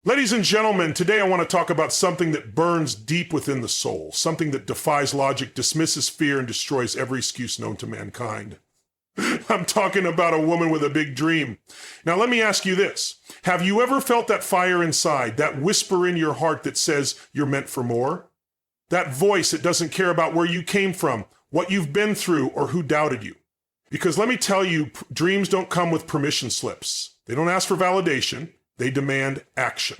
Ladies and gentlemen, today I want to talk about something that burns deep within the soul, something that defies logic, dismisses fear, and destroys every excuse known to mankind. I'm talking about a woman with a big dream. Now let me ask you this. Have you ever felt that fire inside, that whisper in your heart that says you're meant for more? That voice that doesn't care about where you came from, what you've been through, or who doubted you? Because let me tell you, dreams don't come with permission slips. They don't ask for validation. They demand action.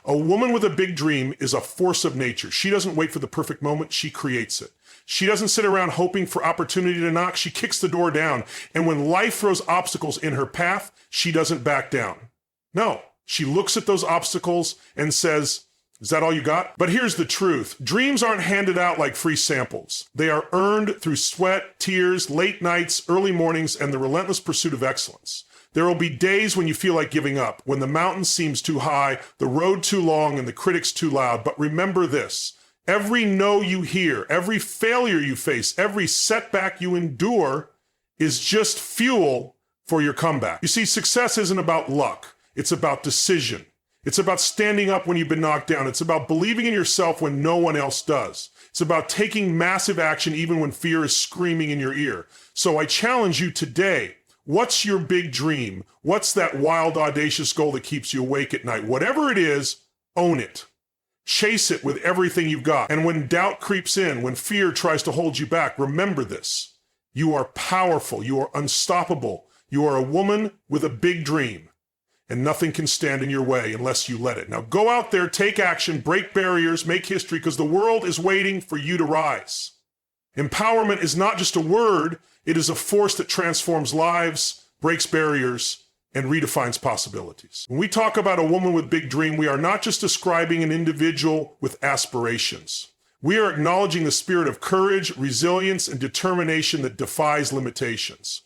A woman with a big dream is a force of nature. She doesn't wait for the perfect moment. She creates it. She doesn't sit around hoping for opportunity to knock. She kicks the door down. And when life throws obstacles in her path, she doesn't back down. No, she looks at those obstacles and says, "Is that all you got?" But here's the truth. Dreams aren't handed out like free samples. They are earned through sweat, tears, late nights, early mornings, and the relentless pursuit of excellence. There will be days when you feel like giving up, when the mountain seems too high, the road too long, and the critics too loud. But remember this, every no you hear, every failure you face, every setback you endure is just fuel for your comeback. You see, success isn't about luck. It's about decision. It's about standing up when you've been knocked down. It's about believing in yourself when no one else does. It's about taking massive action even when fear is screaming in your ear. So I challenge you today. What's your big dream? What's that wild, audacious goal that keeps you awake at night? Whatever it is, own it. Chase it with everything you've got. And when doubt creeps in, when fear tries to hold you back, remember this. You are powerful. You are unstoppable. You are a woman with a big dream. And nothing can stand in your way unless you let it. Now go out there, take action, break barriers, make history, because the world is waiting for you to rise. Empowerment is not just a word. It is a force that transforms lives, breaks barriers, and redefines possibilities. When we talk about a woman with big dream, we are not just describing an individual with aspirations. We are acknowledging the spirit of courage, resilience, and determination that defies limitations.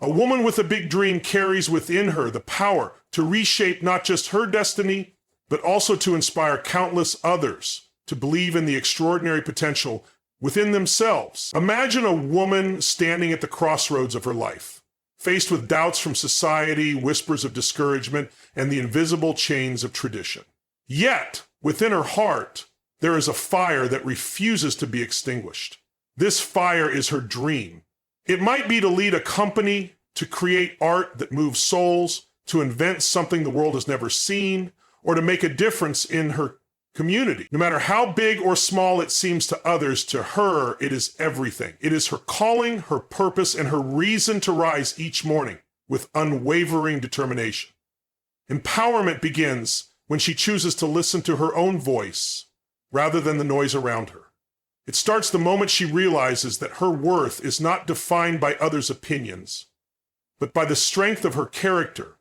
A woman with a big dream carries within her the power to reshape not just her destiny, but also to inspire countless others to believe in the extraordinary potential within themselves. Imagine a woman standing at the crossroads of her life, faced with doubts from society, whispers of discouragement, and the invisible chains of tradition. Yet, within her heart, there is a fire that refuses to be extinguished. This fire is her dream. It might be to lead a company, to create art that moves souls, to invent something the world has never seen, or to make a difference in her community. No matter how big or small it seems to others, to her, it is everything. It is her calling, her purpose, and her reason to rise each morning with unwavering determination. Empowerment begins when she chooses to listen to her own voice rather than the noise around her. It starts the moment she realizes that her worth is not defined by others' opinions, but by the strength of her character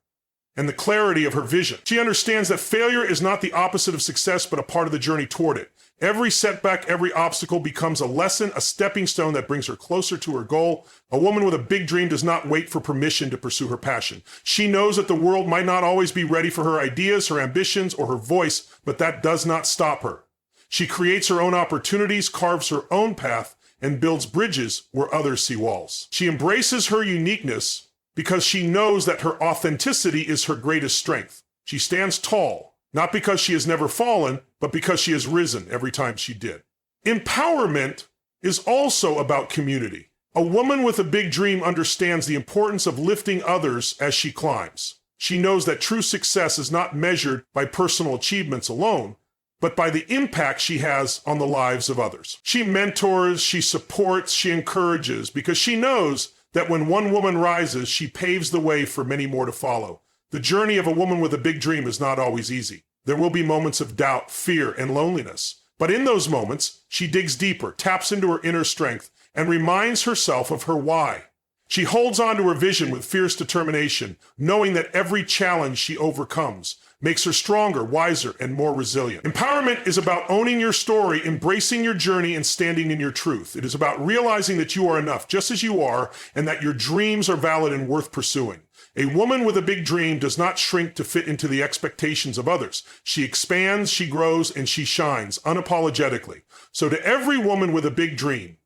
and the clarity of her vision. She understands that failure is not the opposite of success, but a part of the journey toward it. Every setback, every obstacle becomes a lesson, a stepping stone that brings her closer to her goal. A woman with a big dream does not wait for permission to pursue her passion. She knows that the world might not always be ready for her ideas, her ambitions, or her voice, but that does not stop her. She creates her own opportunities, carves her own path, and builds bridges where others see walls. She embraces her uniqueness because she knows that her authenticity is her greatest strength. She stands tall, not because she has never fallen, but because she has risen every time she did. Empowerment is also about community. A woman with a big dream understands the importance of lifting others as she climbs. She knows that true success is not measured by personal achievements alone, but by the impact she has on the lives of others. She mentors, she supports, she encourages, because she knows that when one woman rises, she paves the way for many more to follow. The journey of a woman with a big dream is not always easy. There will be moments of doubt, fear, and loneliness. But in those moments, she digs deeper, taps into her inner strength, and reminds herself of her why. She holds on to her vision with fierce determination, knowing that every challenge she overcomes makes her stronger, wiser, and more resilient. Empowerment is about owning your story, embracing your journey, and standing in your truth. It is about realizing that you are enough just as you are, and that your dreams are valid and worth pursuing. A woman with a big dream does not shrink to fit into the expectations of others. She expands, she grows, and she shines unapologetically. So to every woman with a big dream,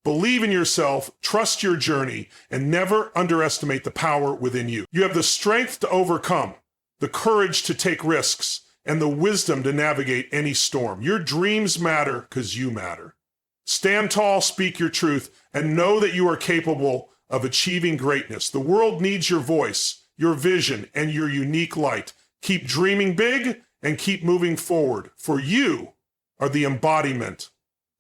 believe in yourself, trust your journey, and never underestimate the power within you. You have the strength to overcome, the courage to take risks, and the wisdom to navigate any storm. Your dreams matter because you matter. Stand tall, speak your truth, and know that you are capable of achieving greatness. The world needs your voice, your vision, and your unique light. Keep dreaming big and keep moving forward, for you are the embodiment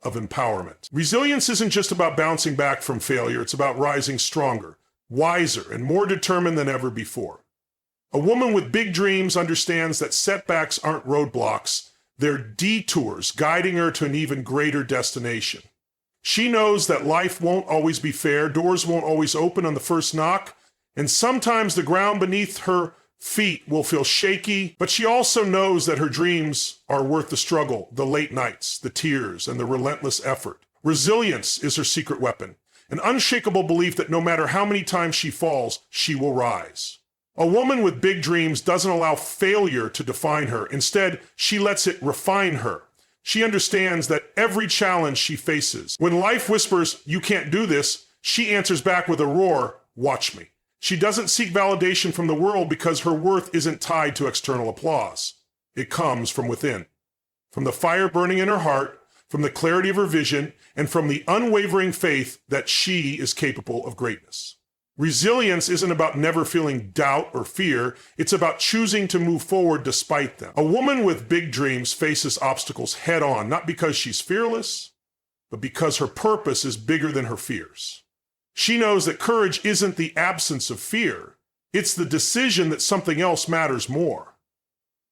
of empowerment. Resilience isn't just about bouncing back from failure. It's about rising stronger, wiser, and more determined than ever before. A woman with big dreams understands that setbacks aren't roadblocks. They're detours guiding her to an even greater destination. She knows that life won't always be fair, doors won't always open on the first knock, and sometimes the ground beneath her feet will feel shaky, but she also knows that her dreams are worth the struggle, the late nights, the tears, and the relentless effort. Resilience is her secret weapon, an unshakable belief that no matter how many times she falls, she will rise. A woman with big dreams doesn't allow failure to define her. Instead, she lets it refine her. She understands that every challenge she faces, when life whispers, "You can't do this," she answers back with a roar, "Watch me." She doesn't seek validation from the world because her worth isn't tied to external applause. It comes from within, from the fire burning in her heart, from the clarity of her vision, and from the unwavering faith that she is capable of greatness. Resilience isn't about never feeling doubt or fear. It's about choosing to move forward despite them. A woman with big dreams faces obstacles head on, not because she's fearless, but because her purpose is bigger than her fears. She knows that courage isn't the absence of fear. It's the decision that something else matters more.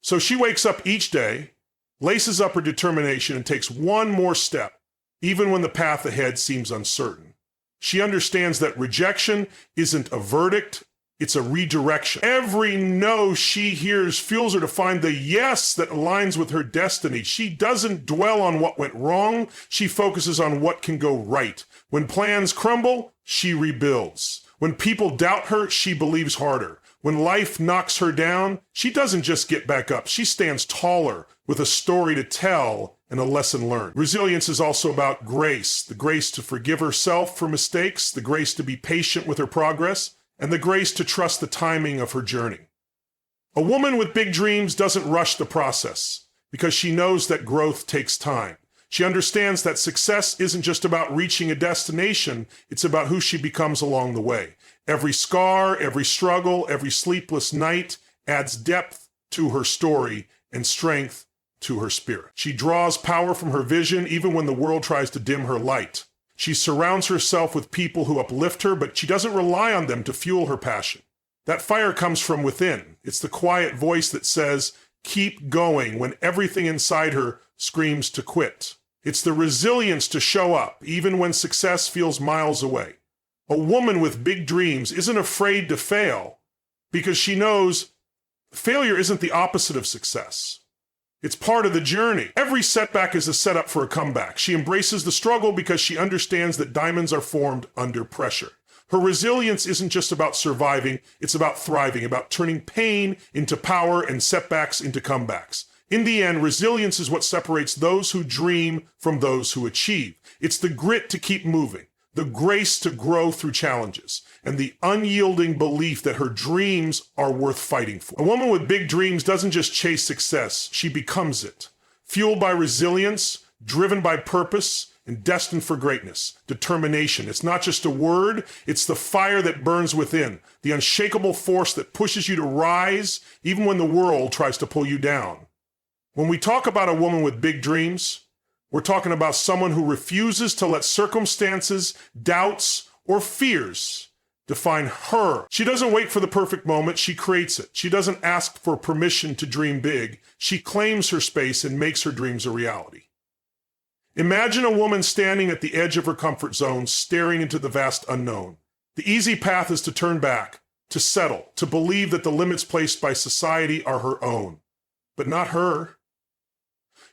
So she wakes up each day, laces up her determination, and takes one more step, even when the path ahead seems uncertain. She understands that rejection isn't a verdict, it's a redirection. Every no she hears fuels her to find the yes that aligns with her destiny. She doesn't dwell on what went wrong, she focuses on what can go right. When plans crumble, she rebuilds. When people doubt her, she believes harder. When life knocks her down, she doesn't just get back up, she stands taller with a story to tell and a lesson learned. Resilience is also about grace, the grace to forgive herself for mistakes, the grace to be patient with her progress, and the grace to trust the timing of her journey. A woman with big dreams doesn't rush the process because she knows that growth takes time. She understands that success isn't just about reaching a destination, it's about who she becomes along the way. Every scar, every struggle, every sleepless night adds depth to her story and strength to her spirit. She draws power from her vision even when the world tries to dim her light. She surrounds herself with people who uplift her, but she doesn't rely on them to fuel her passion. That fire comes from within. It's the quiet voice that says, "Keep going," when everything inside her screams to quit. It's the resilience to show up, even when success feels miles away. A woman with big dreams isn't afraid to fail because she knows failure isn't the opposite of success. It's part of the journey. Every setback is a setup for a comeback. She embraces the struggle because she understands that diamonds are formed under pressure. Her resilience isn't just about surviving, it's about thriving, about turning pain into power and setbacks into comebacks. In the end, resilience is what separates those who dream from those who achieve. It's the grit to keep moving, the grace to grow through challenges, and the unyielding belief that her dreams are worth fighting for. A woman with big dreams doesn't just chase success, she becomes it. Fueled by resilience, driven by purpose, and destined for greatness. Determination. It's not just a word, it's the fire that burns within, the unshakable force that pushes you to rise even when the world tries to pull you down. When we talk about a woman with big dreams, we're talking about someone who refuses to let circumstances, doubts, or fears define her. She doesn't wait for the perfect moment, she creates it. She doesn't ask for permission to dream big, she claims her space and makes her dreams a reality. Imagine a woman standing at the edge of her comfort zone, staring into the vast unknown. The easy path is to turn back, to settle, to believe that the limits placed by society are her own, but not her.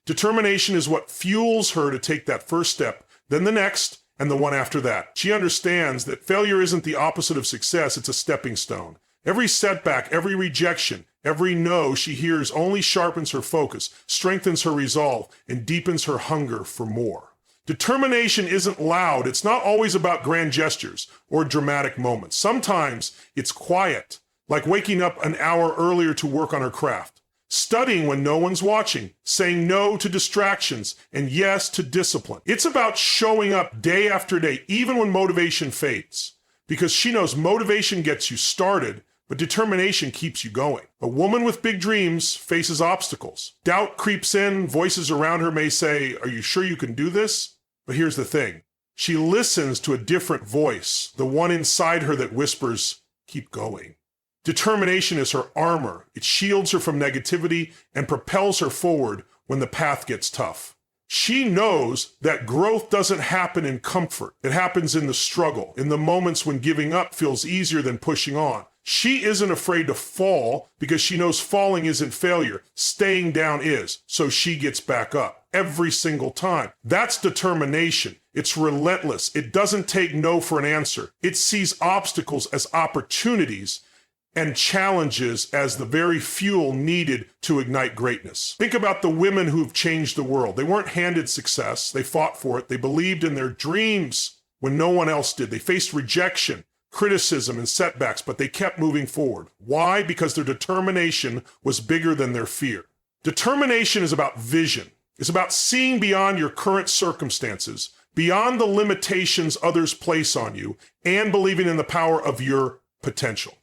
Determination is what fuels her to take that first step, then the next, and the one after that. She understands that failure isn't the opposite of success, it's a stepping stone. Every setback, every rejection, every no she hears only sharpens her focus, strengthens her resolve, and deepens her hunger for more. Determination isn't loud. It's not always about grand gestures or dramatic moments. Sometimes it's quiet, like waking up an hour earlier to work on her craft. studying when no one's watching, saying no to distractions, and yes to discipline. It's about showing up day after day, even when motivation fades, because she knows motivation gets you started, but determination keeps you going. A woman with big dreams faces obstacles. Doubt creeps in, voices around her may say, "Are you sure you can do this?" But here's the thing. She listens to a different voice, the one inside her that whispers, "Keep going." Determination is her armor. It shields her from negativity and propels her forward when the path gets tough. She knows that growth doesn't happen in comfort. It happens in the struggle, in the moments when giving up feels easier than pushing on. She isn't afraid to fall because she knows falling isn't failure. Staying down is. So she gets back up every single time. That's determination. It's relentless. It doesn't take no for an answer. It sees obstacles as opportunities and challenges as the very fuel needed to ignite greatness. Think about the women who've changed the world. They weren't handed success. They fought for it. They believed in their dreams when no one else did. They faced rejection, criticism, and setbacks, but they kept moving forward. Why? Because their determination was bigger than their fear. Determination is about vision. It's about seeing beyond your current circumstances, beyond the limitations others place on you, and believing in the power of your potential.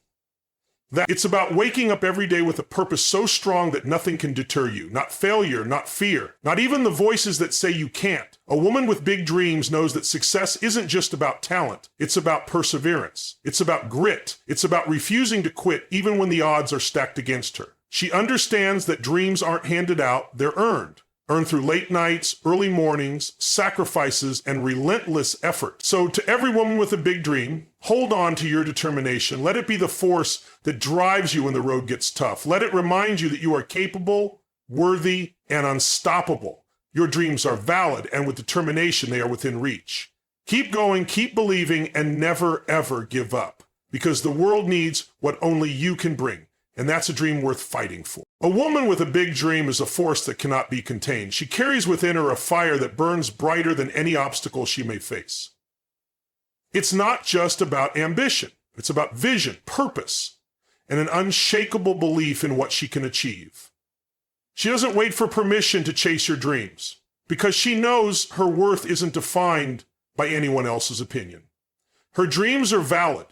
It's about waking up every day with a purpose so strong that nothing can deter you. Not failure, not fear, not even the voices that say you can't. A woman with big dreams knows that success isn't just about talent. It's about perseverance. It's about grit. It's about refusing to quit even when the odds are stacked against her. She understands that dreams aren't handed out, they're earned. Earned through late nights, early mornings, sacrifices, and relentless effort. So to every woman with a big dream, hold on to your determination. Let it be the force that drives you when the road gets tough. Let it remind you that you are capable, worthy, and unstoppable. Your dreams are valid, and with determination, they are within reach. Keep going, keep believing, and never, ever give up. Because the world needs what only you can bring. And that's a dream worth fighting for. A woman with a big dream is a force that cannot be contained. She carries within her a fire that burns brighter than any obstacle she may face. It's not just about ambition. It's about vision, purpose, and an unshakable belief in what she can achieve. She doesn't wait for permission to chase her dreams because she knows her worth isn't defined by anyone else's opinion. Her dreams are valid.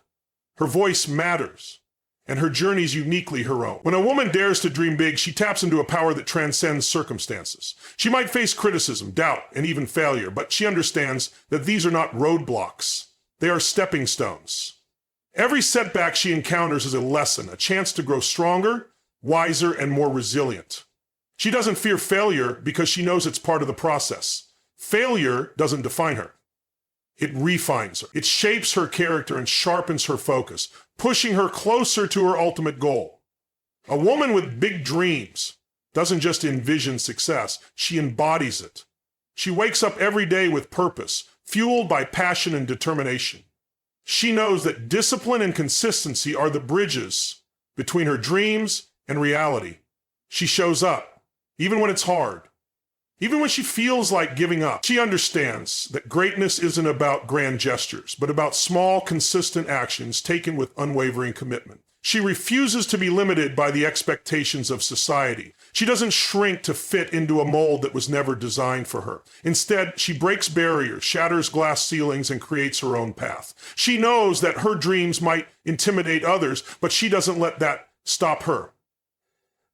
Her voice matters. And her journey is uniquely her own. When a woman dares to dream big, she taps into a power that transcends circumstances. She might face criticism, doubt, and even failure, but she understands that these are not roadblocks. They are stepping stones. Every setback she encounters is a lesson, a chance to grow stronger, wiser, and more resilient. She doesn't fear failure because she knows it's part of the process. Failure doesn't define her. It refines her. It shapes her character and sharpens her focus, pushing her closer to her ultimate goal. A woman with big dreams doesn't just envision success, she embodies it. She wakes up every day with purpose, fueled by passion and determination. She knows that discipline and consistency are the bridges between her dreams and reality. She shows up, even when it's hard. Even when she feels like giving up, she understands that greatness isn't about grand gestures, but about small, consistent actions taken with unwavering commitment. She refuses to be limited by the expectations of society. She doesn't shrink to fit into a mold that was never designed for her. Instead, she breaks barriers, shatters glass ceilings, and creates her own path. She knows that her dreams might intimidate others, but she doesn't let that stop her.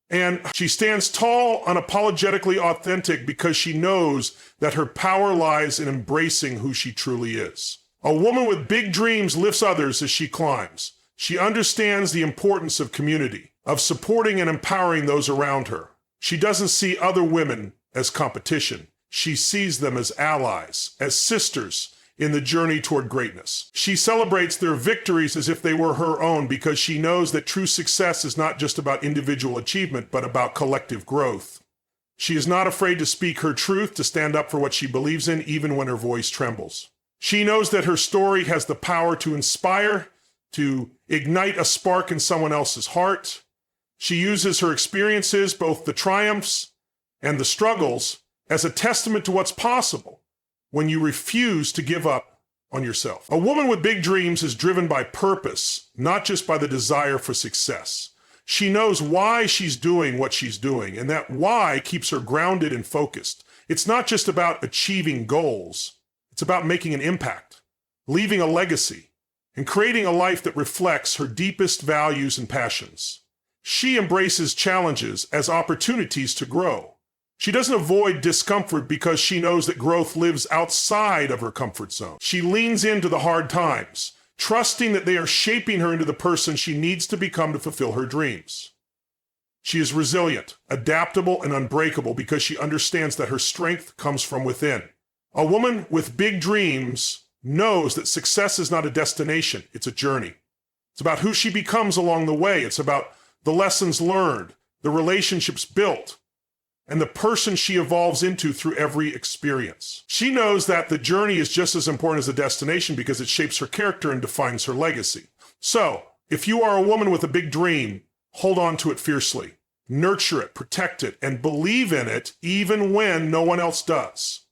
And she stands tall, unapologetically authentic because she knows that her power lies in embracing who she truly is. A woman with big dreams lifts others as she climbs. She understands the importance of community, of supporting and empowering those around her. She doesn't see other women as competition. She sees them as allies, as sisters in the journey toward greatness. She celebrates their victories as if they were her own because she knows that true success is not just about individual achievement, but about collective growth. She is not afraid to speak her truth, to stand up for what she believes in, even when her voice trembles. She knows that her story has the power to inspire, to ignite a spark in someone else's heart. She uses her experiences, both the triumphs and the struggles, as a testament to what's possible when you refuse to give up on yourself. A woman with big dreams is driven by purpose, not just by the desire for success. She knows why she's doing what she's doing, and that why keeps her grounded and focused. It's not just about achieving goals. It's about making an impact, leaving a legacy, and creating a life that reflects her deepest values and passions. She embraces challenges as opportunities to grow. She doesn't avoid discomfort because she knows that growth lives outside of her comfort zone. She leans into the hard times, trusting that they are shaping her into the person she needs to become to fulfill her dreams. She is resilient, adaptable, and unbreakable because she understands that her strength comes from within. A woman with big dreams knows that success is not a destination, it's a journey. It's about who she becomes along the way. It's about the lessons learned, the relationships built, and the person she evolves into through every experience. She knows that the journey is just as important as the destination because it shapes her character and defines her legacy. So, if you are a woman with a big dream, hold on to it fiercely. Nurture it, protect it, and believe in it even when no one else does.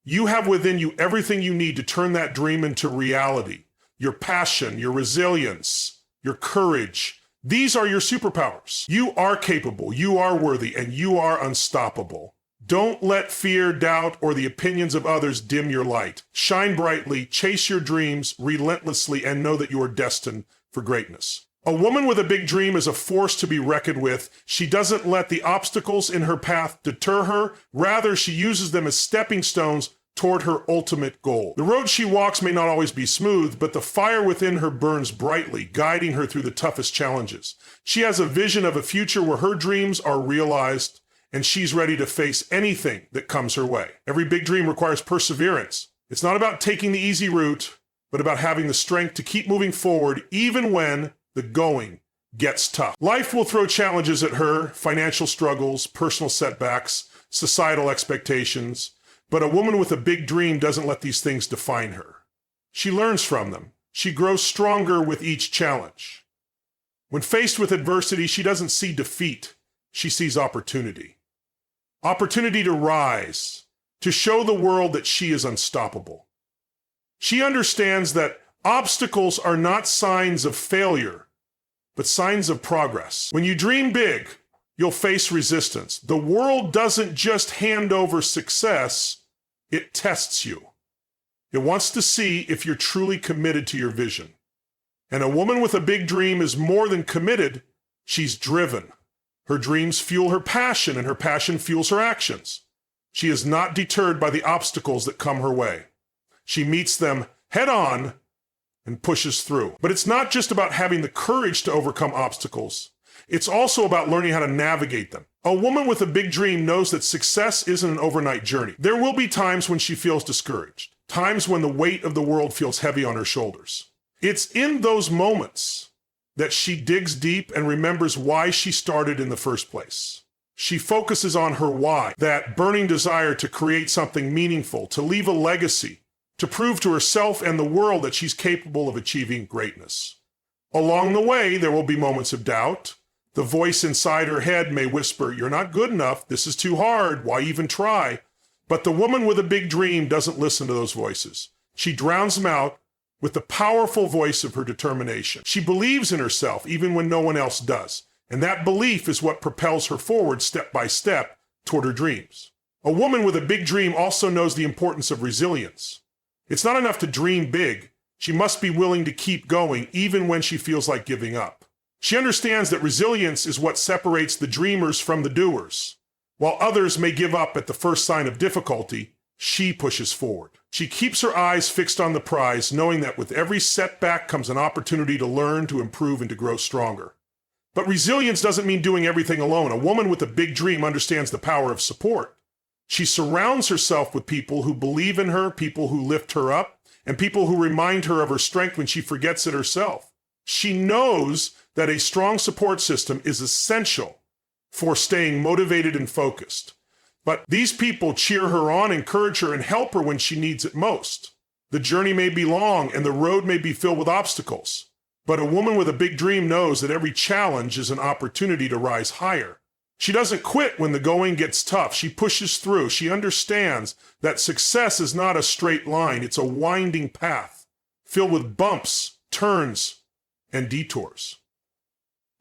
You have within you everything you need to turn that dream into reality. Your passion, your resilience, your courage. These are your superpowers. You are capable, you are worthy, and you are unstoppable. Don't let fear, doubt, or the opinions of others dim your light. Shine brightly, chase your dreams relentlessly, and know that you are destined for greatness. A woman with a big dream is a force to be reckoned with. She doesn't let the obstacles in her path deter her. Rather, she uses them as stepping stones toward her ultimate goal. The road she walks may not always be smooth, but the fire within her burns brightly, guiding her through the toughest challenges. She has a vision of a future where her dreams are realized, and she's ready to face anything that comes her way. Every big dream requires perseverance. It's not about taking the easy route, but about having the strength to keep moving forward even when the going gets tough. Life will throw challenges at her, financial struggles, personal setbacks, societal expectations, but a woman with a big dream doesn't let these things define her. She learns from them. She grows stronger with each challenge. When faced with adversity, she doesn't see defeat. She sees opportunity. Opportunity to rise, to show the world that she is unstoppable. She understands that obstacles are not signs of failure, but signs of progress. When you dream big, you'll face resistance. The world doesn't just hand over success, it tests you. It wants to see if you're truly committed to your vision. And a woman with a big dream is more than committed, she's driven. Her dreams fuel her passion, and her passion fuels her actions. She is not deterred by the obstacles that come her way. She meets them head on and pushes through. But it's not just about having the courage to overcome obstacles. It's also about learning how to navigate them. A woman with a big dream knows that success isn't an overnight journey. There will be times when she feels discouraged, times when the weight of the world feels heavy on her shoulders. It's in those moments that she digs deep and remembers why she started in the first place. She focuses on her why, that burning desire to create something meaningful, to leave a legacy, to prove to herself and the world that she's capable of achieving greatness. Along the way, there will be moments of doubt. The voice inside her head may whisper, "You're not good enough. This is too hard. Why even try?" But the woman with a big dream doesn't listen to those voices. She drowns them out with the powerful voice of her determination. She believes in herself even when no one else does. And that belief is what propels her forward step by step toward her dreams. A woman with a big dream also knows the importance of resilience. It's not enough to dream big. She must be willing to keep going even when she feels like giving up. She understands that resilience is what separates the dreamers from the doers. While others may give up at the first sign of difficulty, she pushes forward. She keeps her eyes fixed on the prize, knowing that with every setback comes an opportunity to learn, to improve, and to grow stronger. But resilience doesn't mean doing everything alone. A woman with a big dream understands the power of support. She surrounds herself with people who believe in her, people who lift her up, and people who remind her of her strength when she forgets it herself. She knows that a strong support system is essential for staying motivated and focused. But these people cheer her on, encourage her, and help her when she needs it most. The journey may be long and the road may be filled with obstacles, but a woman with a big dream knows that every challenge is an opportunity to rise higher. She doesn't quit when the going gets tough. She pushes through. She understands that success is not a straight line. It's a winding path filled with bumps, turns, and detours.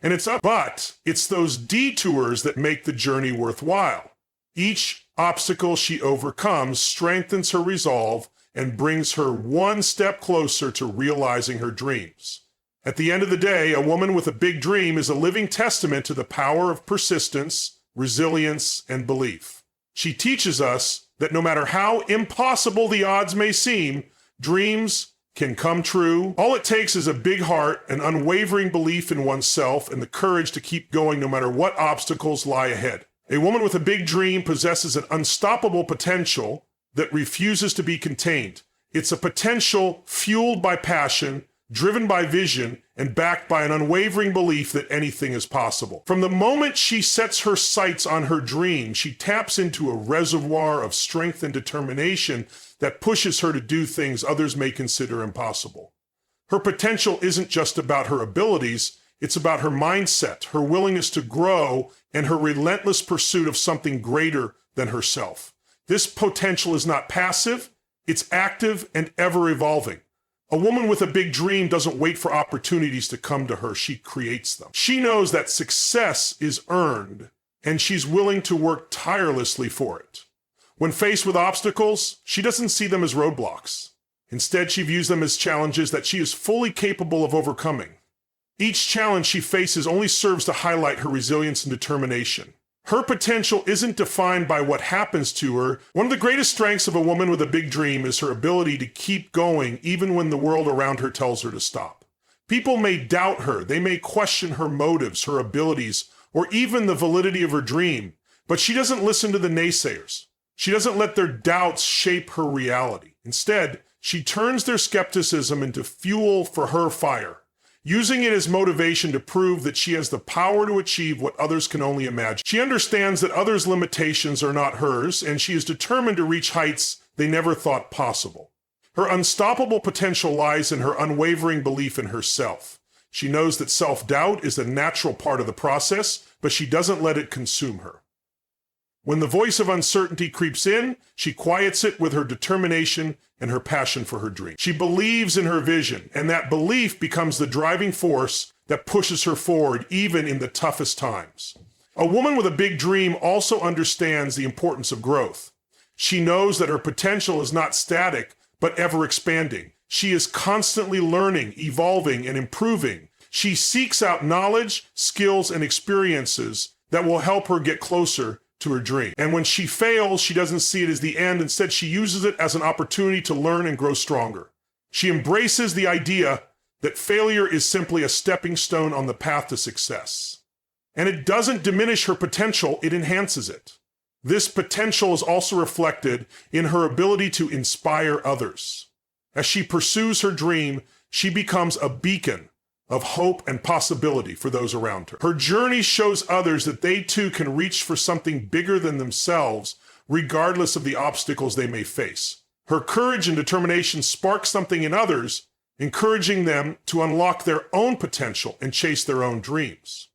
and but it's those detours that make the journey worthwhile. Each obstacle she overcomes strengthens her resolve and brings her one step closer to realizing her dreams. At the end of the day, a woman with a big dream is a living testament to the power of persistence, resilience, and belief. She teaches us that no matter how impossible the odds may seem, dreams can come true. All it takes is a big heart, an unwavering belief in oneself, and the courage to keep going no matter what obstacles lie ahead. A woman with a big dream possesses an unstoppable potential that refuses to be contained. It's a potential fueled by passion, driven by vision, and backed by an unwavering belief that anything is possible. From the moment she sets her sights on her dream, she taps into a reservoir of strength and determination that pushes her to do things others may consider impossible. Her potential isn't just about her abilities, it's about her mindset, her willingness to grow, and her relentless pursuit of something greater than herself. This potential is not passive, it's active and ever evolving. A woman with a big dream doesn't wait for opportunities to come to her, she creates them. She knows that success is earned, and she's willing to work tirelessly for it. When faced with obstacles, she doesn't see them as roadblocks. Instead, she views them as challenges that she is fully capable of overcoming. Each challenge she faces only serves to highlight her resilience and determination. Her potential isn't defined by what happens to her. One of the greatest strengths of a woman with a big dream is her ability to keep going even when the world around her tells her to stop. People may doubt her, they may question her motives, her abilities, or even the validity of her dream, but she doesn't listen to the naysayers. She doesn't let their doubts shape her reality. Instead, she turns their skepticism into fuel for her fire, using it as motivation to prove that she has the power to achieve what others can only imagine. She understands that others' limitations are not hers, and she is determined to reach heights they never thought possible. Her unstoppable potential lies in her unwavering belief in herself. She knows that self-doubt is a natural part of the process, but she doesn't let it consume her. When the voice of uncertainty creeps in, she quiets it with her determination and her passion for her dream. She believes in her vision, and that belief becomes the driving force that pushes her forward even in the toughest times. A woman with a big dream also understands the importance of growth. She knows that her potential is not static, but ever expanding. She is constantly learning, evolving, and improving. She seeks out knowledge, skills, and experiences that will help her get closer to her dream. And when she fails, she doesn't see it as the end. Instead, she uses it as an opportunity to learn and grow stronger. She embraces the idea that failure is simply a stepping stone on the path to success. And it doesn't diminish her potential, it enhances it. This potential is also reflected in her ability to inspire others. As she pursues her dream, she becomes a beacon of hope and possibility for those around her. Her journey shows others that they too can reach for something bigger than themselves, regardless of the obstacles they may face. Her courage and determination spark something in others, encouraging them to unlock their own potential and chase their own dreams.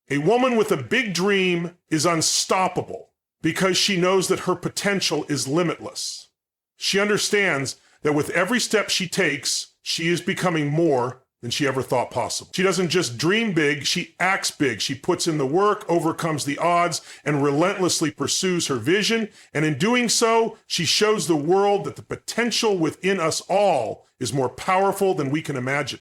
A woman with a big dream is unstoppable because she knows that her potential is limitless. She understands that with every step she takes, she is becoming more than she ever thought possible. She doesn't just dream big, she acts big. She puts in the work, overcomes the odds, and relentlessly pursues her vision. And in doing so, she shows the world that the potential within us all is more powerful than we can imagine.